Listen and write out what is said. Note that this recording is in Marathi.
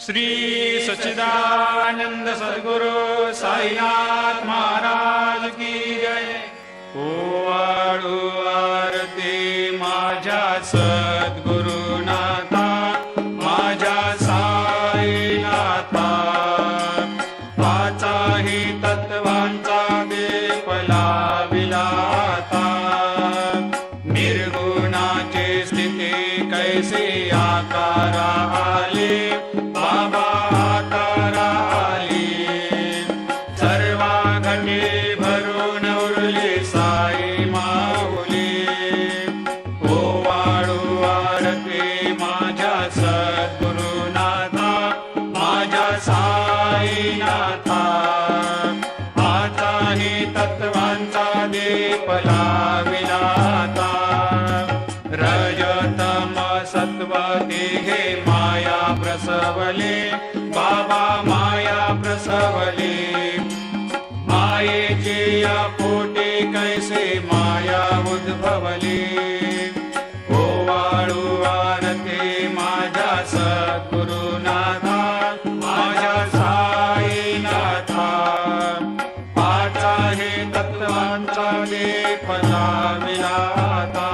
श्री सच्चिदानंद सद्गुरु साईनाथ महाराज की जय। ओवाळू आरती माझ्या सद्गुरुनाथा, माझ्या साईनाथा, पाचाही तत्वांचा दीप लाविला आता। निर्गुणाची स्थिती कैसे आकारा आले, बाबा आकारा आले। सर्वा घटे भरून उरले साई माऊली। ओवाळू आरती माझ्या सद्गुरुनाथा, माझ्या साईनाथा, आताही तत्वांचा दीप लाविला आता। रजतम सत्व तिघे माया प्रसवले, बाबा माया प्रसवले। मायेची या पोटी कैसे माया उद्भवली। ओवाळू आरती माझ्या सद्गुरुनाथा, माझ्या साईनाथा, पाचाही तत्वांचा दीप लाविला आता।